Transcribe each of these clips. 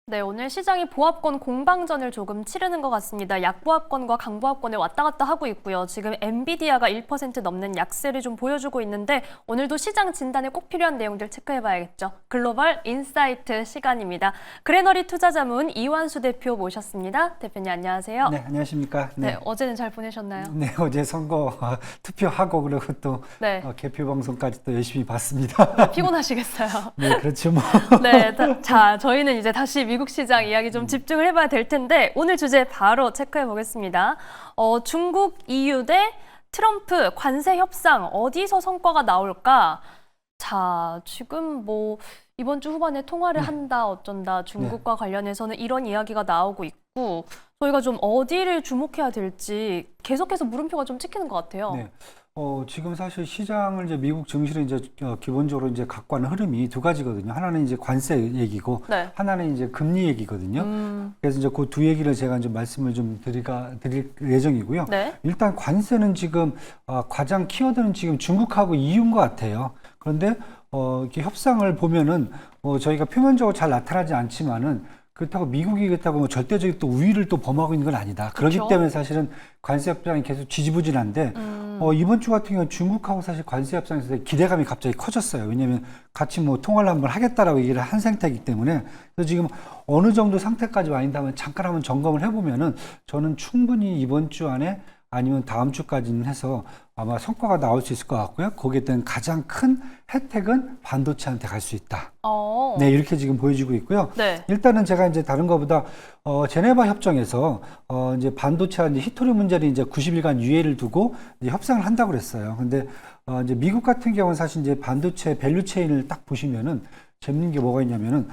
네, 오늘 시장이 보합권 공방전을 조금 치르는 것 같습니다. 약보합권과 강보합권을 왔다 갔다 하고 있고요. 지금 엔비디아가 1% 넘는 약세를 좀 보여주고 있는데 오늘도 시장 진단에 꼭 필요한 내용들 체크해봐야겠죠. 글로벌 인사이트 시간입니다. 그레너리 투자자문 이완수 대표 모셨습니다. 대표님 안녕하세요. 네, 안녕하십니까. 네, 어제는 잘 보내셨나요? 네, 어제 선거 투표하고 그리고 또 네. 개표 방송까지 또 열심히 봤습니다. 네, 피곤하시겠어요. 네, 그렇죠 뭐. 네, 자, 저희는 이제 다시 미국 시장 이야기 좀 집중을 해봐야 될 텐데 오늘 주제 바로 체크해 보겠습니다. 중국 EU 대 트럼프 관세 협상 어디서 성과가 나올까? 자, 지금 뭐 이번 주 후반에 통화를 한다 어쩐다 중국과 관련해서는 이런 이야기가 나오고 있고 저희가 좀 어디를 주목해야 될지 계속해서 물음표가 좀 찍히는 것 같아요. 네. 지금 사실 시장을 이제 미국 증시를 이제 기본적으로 이제 갖고 가는 흐름이 두 가지거든요. 하나는 이제 관세 얘기고, 네. 하나는 이제 금리 얘기거든요. 그래서 이제 그 두 얘기를 제가 이제 말씀을 좀 드릴 예정이고요. 네. 일단 관세는 지금 가장 키워드는 지금 중국하고 EU인 것 같아요. 그런데 이렇게 협상을 보면은 저희가 표면적으로 잘 나타나지 않지만은 그렇다고 미국이 그렇다고 뭐 절대적인 또 우위를 또 범하고 있는 건 아니다. 그렇기 그렇죠. 때문에 사실은 관세 협상이 계속 지지부진한데 이번 주 같은 경우는 중국하고 사실 관세 협상에서 기대감이 갑자기 커졌어요. 왜냐하면 같이 뭐 통화를 한번 하겠다라고 얘기를 한 상태이기 때문에 그래서 지금 어느 정도 상태까지 와 있다면 잠깐 한번 점검을 해보면은 저는 충분히 이번 주 안에 아니면 다음 주까지는 해서 아마 성과가 나올 수 있을 것 같고요. 거기에 대한 가장 큰 혜택은 반도체한테 갈 수 있다. 네, 이렇게 지금 보여지고 있고요. 네. 일단은 제가 이제 다른 것보다 제네바 협정에서 이제 반도체와 이제 히토리 문제를 이제 90일간 유예를 두고 이제 협상을 한다고 그랬어요. 근데 이제 미국 같은 경우는 사실 이제 반도체 밸류 체인을 딱 보시면은 재밌는 게 뭐가 있냐면은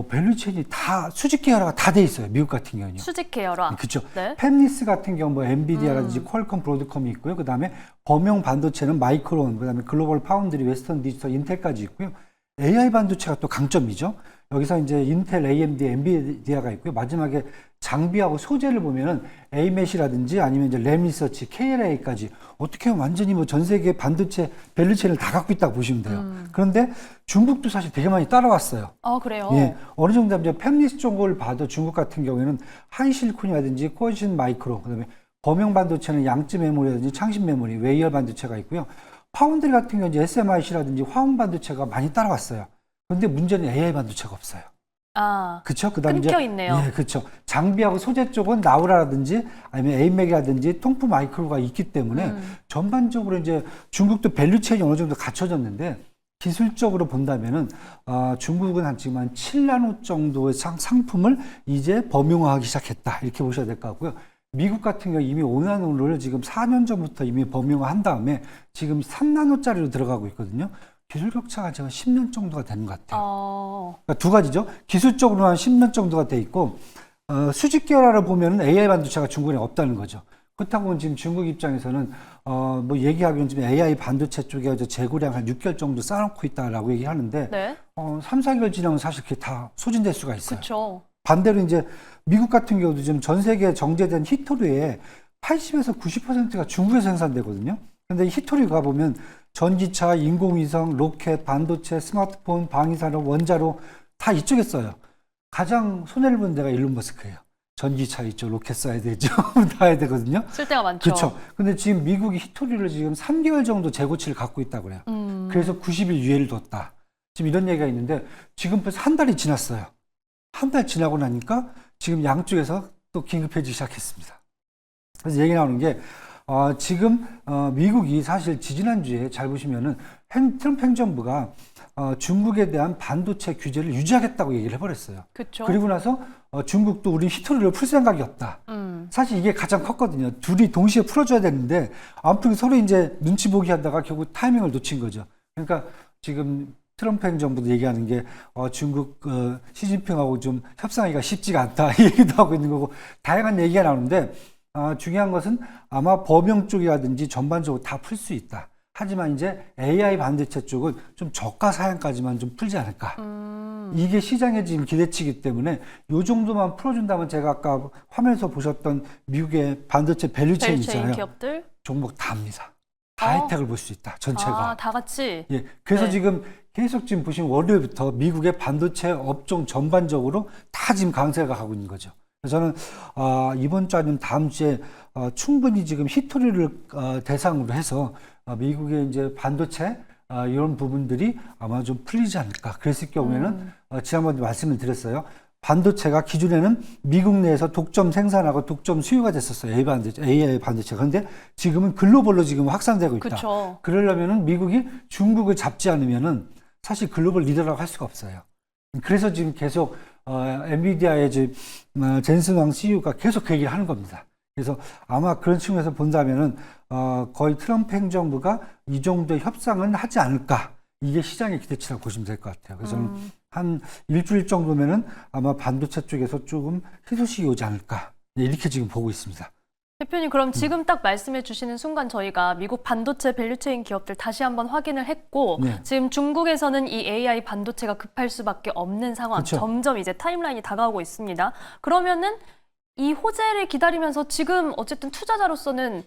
밸류 체인이 다 수직 계열화가 다 돼 있어요. 미국 같은 경우는요. 수직 계열화. 그렇죠. 네. 팹리스 같은 경우 뭐 엔비디아라든지 퀄컴, 브로드컴이 있고요. 그다음에 범용 반도체는 마이크론, 그다음에 글로벌 파운드리, 웨스턴 디지털, 인텔까지 있고요. AI 반도체가 또 강점이죠. 여기서 이제 인텔, AMD, 엔비디아가 있고요. 마지막에 장비하고 소재를 보면은 AMAT이라든지 아니면 이제 램 리서치, KLA까지 어떻게 보면 완전히 뭐 전 세계 반도체 밸류체인을 다 갖고 있다고 보시면 돼요. 그런데 중국도 사실 되게 많이 따라왔어요. 아, 그래요? 예, 어느 정도 이제 팹리스 쪽을 봐도 중국 같은 경우에는 하이실리콘이라든지 코어진 마이크로, 그다음에 범용 반도체는 양쯔 메모리라든지 창신 메모리, 웨이어 반도체가 있고요. 파운드리 같은 경우 이제 SMIC라든지 화원 반도체가 많이 따라왔어요. 그런데 문제는 AI 반도체가 없어요. 아, 그렇죠? 그다음에 끊겨 있네요. 예, 그렇죠. 장비하고 소재 쪽은 나우라라든지 아니면 에이맥이라든지 통프 마이크로가 있기 때문에 전반적으로 이제 중국도 밸류 체인이 어느 정도 갖춰졌는데 기술적으로 본다면은 중국은 지금 한 7나노 정도의 상품을 이제 범용화하기 시작했다 이렇게 보셔야 될 것 같고요. 미국 같은 경우 이미 5나노를 지금 4년 전부터 이미 범용화한 다음에 지금 3나노짜리로 들어가고 있거든요. 기술 격차가 제가 10년 정도가 되는 것 같아요. 그러니까 두 가지죠. 기술적으로는 한 10년 정도가 돼 있고 수직 계열화를 보면은 AI 반도체가 중국에 없다는 거죠. 그렇다고 지금 중국 입장에서는 뭐 얘기하기는 지금 AI 반도체 쪽에 재고량 한 6개월 정도 쌓아놓고 있다라고 얘기하는데 네. 3, 4개월 지나면 사실 그게 다 소진될 수가 있어요. 그렇죠. 반대로 이제 미국 같은 경우도 지금 전 세계에 정제된 히토리의 80에서 90%가 중국에서 생산되거든요. 근데 히토리 가보면 전기차, 인공위성, 로켓, 반도체, 스마트폰, 방위산업, 원자로 다 이쪽에 써요. 가장 손해를 보는 데가 일론 머스크예요. 전기차 있죠. 로켓 써야 되죠. 다 해야 되거든요. 쓸 데가 많죠. 그렇죠. 근데 지금 미국이 히토리를 지금 3개월 정도 재고치를 갖고 있다고 그래요. 그래서 90일 유예를 뒀다. 지금 이런 얘기가 있는데 지금 벌써 한 달이 지났어요. 한 달 지나고 나니까 지금 양쪽에서 또 긴급해지기 시작했습니다. 그래서 얘기 나오는 게 지금 미국이 사실 지지난주에 잘 보시면은 트럼프 행정부가 중국에 대한 반도체 규제를 유지하겠다고 얘기를 해버렸어요. 그렇죠. 그리고 나서 중국도 우리 히토리를 풀 생각이 없다. 사실 이게 가장 컸거든요. 둘이 동시에 풀어줘야 되는데 아무튼 서로 이제 눈치 보기 하다가 결국 타이밍을 놓친 거죠. 그러니까 지금 트럼프 행정부도 얘기하는 게 중국 시진핑하고 좀 협상하기가 쉽지가 않다 이 얘기도 하고 있는 거고 다양한 얘기가 나오는데 중요한 것은 아마 범용 쪽이라든지 전반적으로 다 풀 수 있다. 하지만 이제 AI 반도체 쪽은 좀 저가 사양까지만 좀 풀지 않을까. 이게 시장의 지금 기대치이기 때문에 이 정도만 풀어준다면 제가 아까 화면에서 보셨던 미국의 반도체 밸류체인 있잖아요. 기업들? 종목 다 합니다. 다 혜택을 볼 수 있다. 전체가. 다 같이? 예. 그래서 네. 지금 계속 지금 보시면 월요일부터 미국의 반도체 업종 전반적으로 다 다 지금 강세가 가고 있는 거죠. 그래서 저는 이번 주 아니면 다음 주에 충분히 지금 히스토리를 대상으로 해서 미국의 이제 반도체 이런 부분들이 아마 좀 풀리지 않을까. 그랬을 경우에는 지난번에 말씀을 드렸어요. 반도체가 기존에는 미국 내에서 독점 생산하고 독점 수요가 됐었어요. AI 반도체. 그런데 지금은 글로벌로 지금 확산되고 있다. 그쵸. 그러려면은 미국이 중국을 잡지 않으면은 사실 글로벌 리더라고 할 수가 없어요. 그래서 지금 계속 엔비디아의 젠슨 왕 CEO가 계속 그 얘기를 하는 겁니다. 그래서 아마 그런 측면에서 본다면은 거의 트럼프 행정부가 이 정도의 협상은 하지 않을까. 이게 시장의 기대치라고 보시면 될 것 같아요. 그래서 저는 한 일주일 정도면은 아마 반도체 쪽에서 조금 희소식이 오지 않을까. 이렇게 지금 보고 있습니다. 대표님, 그럼 지금 딱 말씀해 주시는 순간 저희가 미국 반도체 밸류체인 기업들 다시 한번 확인을 했고 네. 지금 중국에서는 이 AI 반도체가 급할 수밖에 없는 상황, 그쵸. 점점 이제 타임라인이 다가오고 있습니다. 그러면은 이 호재를 기다리면서 지금 어쨌든 투자자로서는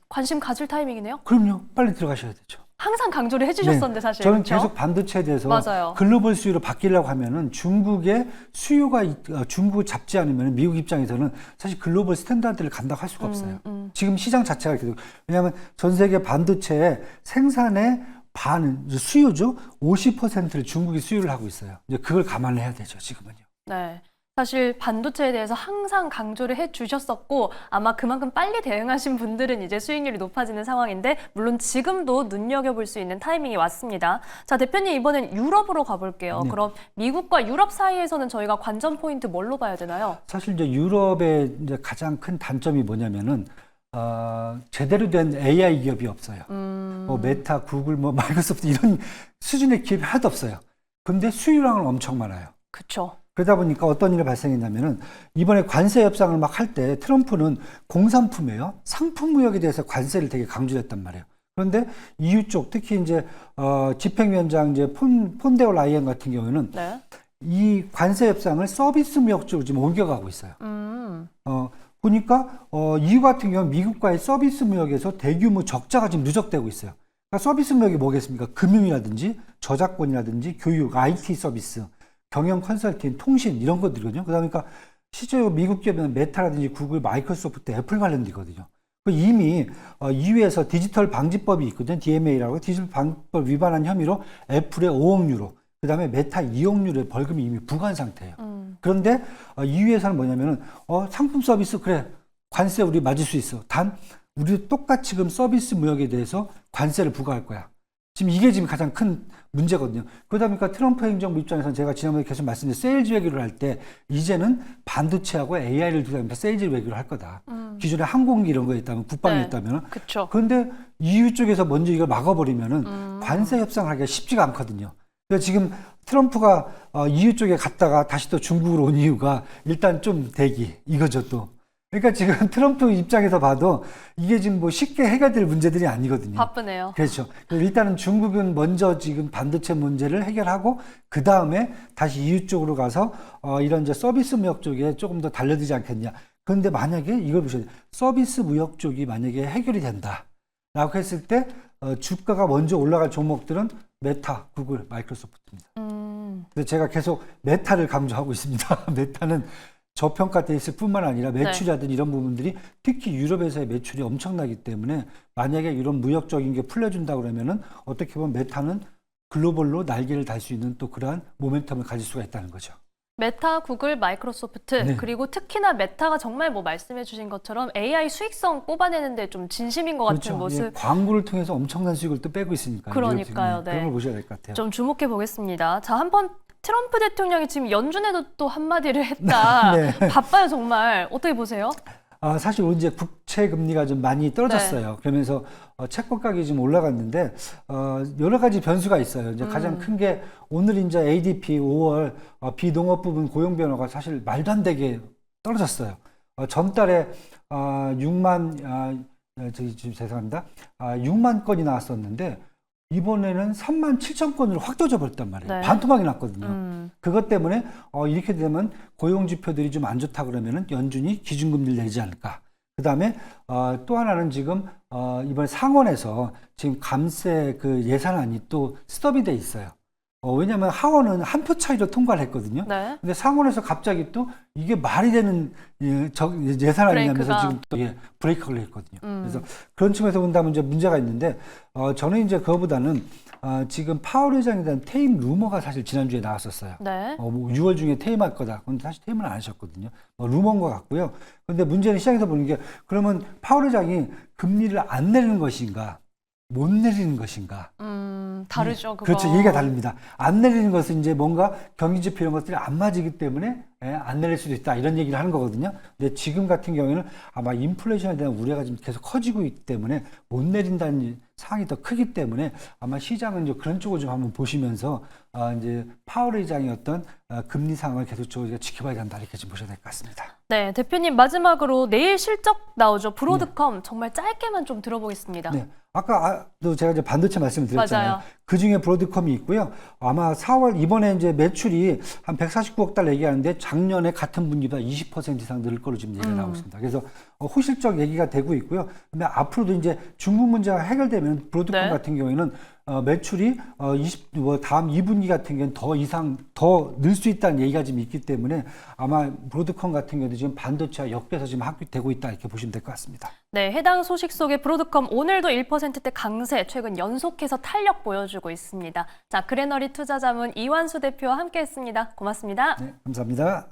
관심 가질 타이밍이네요. 그럼요. 빨리 들어가셔야 되죠. 항상 강조를 해주셨었는데 사실. 저는 그렇죠? 계속 반도체에 대해서 맞아요. 글로벌 수요로 바뀌려고 하면은 중국의 수요가 중국을 잡지 않으면 미국 입장에서는 사실 글로벌 스탠다드를 간다고 할 수가 없어요. 지금 시장 자체가 계속 왜냐하면 전 세계 반도체의 생산의 반 수요죠. 50%를 중국이 수요를 하고 있어요. 이제 그걸 감안해야 되죠. 지금은요. 네. 사실 반도체에 대해서 항상 강조를 해주셨었고 아마 그만큼 빨리 대응하신 분들은 이제 수익률이 높아지는 상황인데 물론 지금도 눈여겨볼 수 있는 타이밍이 왔습니다. 자, 대표님 이번엔 유럽으로 가볼게요. 네. 그럼 미국과 유럽 사이에서는 저희가 관전 포인트 뭘로 봐야 되나요? 사실 이제 유럽의 이제 가장 큰 단점이 뭐냐면은 제대로 된 AI 기업이 없어요. 뭐 메타, 구글, 뭐 마이크로소프트 이런 수준의 기업이 하나도 없어요. 근데 수요량은 엄청 많아요. 그쵸. 그러다 보니까 어떤 일이 발생했냐면은 이번에 관세 협상을 막 할 때 트럼프는 공산품이에요. 상품 무역에 대해서 관세를 되게 강조했단 말이에요. 그런데 EU 쪽 특히 이제 집행위원장 이제 폰데어 라이언 같은 경우에는 네. 이 관세 협상을 서비스 무역 쪽으로 지금 옮겨가고 있어요. 보니까 EU 같은 경우는 미국과의 서비스 무역에서 대규모 적자가 지금 누적되고 있어요. 그러니까 서비스 무역이 뭐겠습니까? 금융이라든지 저작권이라든지 교육, IT 서비스, 경영 컨설팅, 통신 이런 것들이거든요. 그러니까 실제로 미국 기업은 메타라든지 구글, 마이크로소프트, 애플 관련이거든요. 이미 EU에서 디지털 방지법이 있거든요. DMA라고 디지털 방지법 위반한 혐의로 애플에 5억 유로, 그다음에 메타 2억 유로의 벌금이 이미 부과한 상태예요. 그런데 EU에서는 뭐냐면은 상품 서비스 그래 관세 우리 맞을 수 있어. 단 우리도 똑같이 지금 서비스 무역에 대해서 관세를 부과할 거야. 지금 이게 지금 가장 큰 문제거든요. 그러다 보니까 트럼프 행정부 입장에서는 제가 지난번에 계속 말씀드린 세일즈 외교를 할 때 이제는 반도체하고 AI를 두면서 세일즈 외교를 할 거다. 기존에 항공기 이런 거 있다면 국방이 네. 있다면. 그쵸. 그런데 EU 쪽에서 먼저 이걸 막아버리면은 관세 협상하기가 쉽지가 않거든요. 그래서 지금 트럼프가 EU 쪽에 갔다가 다시 또 중국으로 온 이유가 일단 좀 대기 이거죠 또. 그러니까 지금 트럼프 입장에서 봐도 이게 지금 뭐 쉽게 해결될 문제들이 아니거든요. 바쁘네요. 그렇죠. 일단은 중국은 먼저 지금 반도체 문제를 해결하고 그 다음에 다시 EU 쪽으로 가서 이런 이제 서비스 무역 쪽에 조금 더 달려들지 않겠냐. 그런데 만약에 이걸 보셔야 돼요. 서비스 무역 쪽이 만약에 해결이 된다라고 했을 때 주가가 먼저 올라갈 종목들은 메타, 구글, 마이크로소프트입니다. 그래서 제가 계속 메타를 강조하고 있습니다. 메타는 저평가돼 있을 뿐만 아니라 매출이라든지 이런 부분들이 특히 유럽에서의 매출이 엄청나기 때문에 만약에 이런 무역적인 게 풀려준다 그러면은 어떻게 보면 메타는 글로벌로 날개를 달 수 있는 또 그러한 모멘텀을 가질 수가 있다는 거죠. 메타, 구글, 마이크로소프트 네. 그리고 특히나 메타가 정말 뭐 말씀해 주신 것처럼 AI 수익성 뽑아내는데 좀 진심인 것 같은 모습. 예, 광고를 통해서 엄청난 수익을 또 빼고 있으니까요. 그러니까요. 네. 그런 걸 보셔야 될 것 같아요. 좀 주목해 보겠습니다. 자, 한번 트럼프 대통령이 지금 연준에도 또 한마디를 했다. 네. 바빠요, 정말. 어떻게 보세요? 사실 이제 국채 금리가 좀 많이 떨어졌어요. 그러면서 채권 가격이 좀 올라갔는데 여러 가지 변수가 있어요. 이제 가장 큰 게 오늘 이제 ADP 5월 비농업 부분 고용 변화가 사실 말도 안 되게 떨어졌어요. 전달에 6만 죄송합니다. 6만 건이 나왔었는데 이번에는 3만 7천 건으로 확 떨어져 버렸단 말이에요. 네. 반토막이 났거든요. 그것 때문에 이렇게 되면 고용 지표들이 좀 안 좋다 그러면은 연준이 기준금리를 내리지 않을까. 그다음에 또 하나는 지금 이번 상원에서 지금 감세 그 예산안이 또 스톱이 돼 있어요. 왜냐하면 하원은 한 표 차이로 통과를 했거든요. 네. 근데 상원에서 갑자기 또 이게 말이 되는 예산 아니냐면서 브레이크가. 지금 또 브레이크를 했거든요. 그래서 그런 측면에서 본다면 이제 문제가 있는데 저는 이제 그거보다는 지금 파월 의장에 대한 퇴임 루머가 사실 지난주에 나왔었어요. 네. 뭐 6월 중에 퇴임할 거다. 근데 사실 퇴임을 안 하셨거든요. 루머인 것 같고요. 근데 문제는 시장에서 보는 게 그러면 파월 의장이 금리를 안 내리는 것인가, 못 내리는 것인가. 다르죠, 그거. 그렇죠. 얘기가 다릅니다. 안 내리는 것은 이제 뭔가 경기 지표 이런 것들이 안 맞기 때문에 안 내릴 수도 있다. 이런 얘기를 하는 거거든요. 근데 지금 같은 경우에는 아마 인플레이션에 대한 우려가 지금 계속 커지고 있기 때문에 못 내린다는 상황이 더 크기 때문에 아마 시장은 이제 그런 쪽을 좀 한번 보시면서 이제 파월 의장의 어떤 금리 상황을 계속 저희가 지켜봐야 된다. 이렇게 좀 보셔야 될 것 같습니다. 네, 대표님 마지막으로 내일 실적 나오죠. 브로드컴 정말 짧게만 좀 들어보겠습니다. 네. 아까도 제가 이제 반도체 말씀을 드렸잖아요. 맞아요. 그 중에 브로드컴이 있고요. 아마 4월 이번에 이제 매출이 한 149억 달러 얘기하는데 작년에 같은 분기보다 20% 이상 늘 거로 지금 얘기가 나오고 있습니다. 그래서 호실적 얘기가 되고 있고요. 근데 앞으로도 이제 중국 문제가 해결되면 브로드컴 네. 같은 경우에는 매출이 다음 2분기 같은 경우는 더 늘 수 있다는 얘기가 지금 있기 때문에 아마 브로드컴 같은 경우도 지금 반도체와 엮여서 지금 합격되고 있다 이렇게 보시면 될 것 같습니다. 네, 해당 소식 속에 브로드컴 오늘도 1%대 강세, 최근 연속해서 탄력 보여주고 있습니다. 자, 그래너리 투자자문 이완수 대표와 함께했습니다. 고맙습니다. 네, 감사합니다.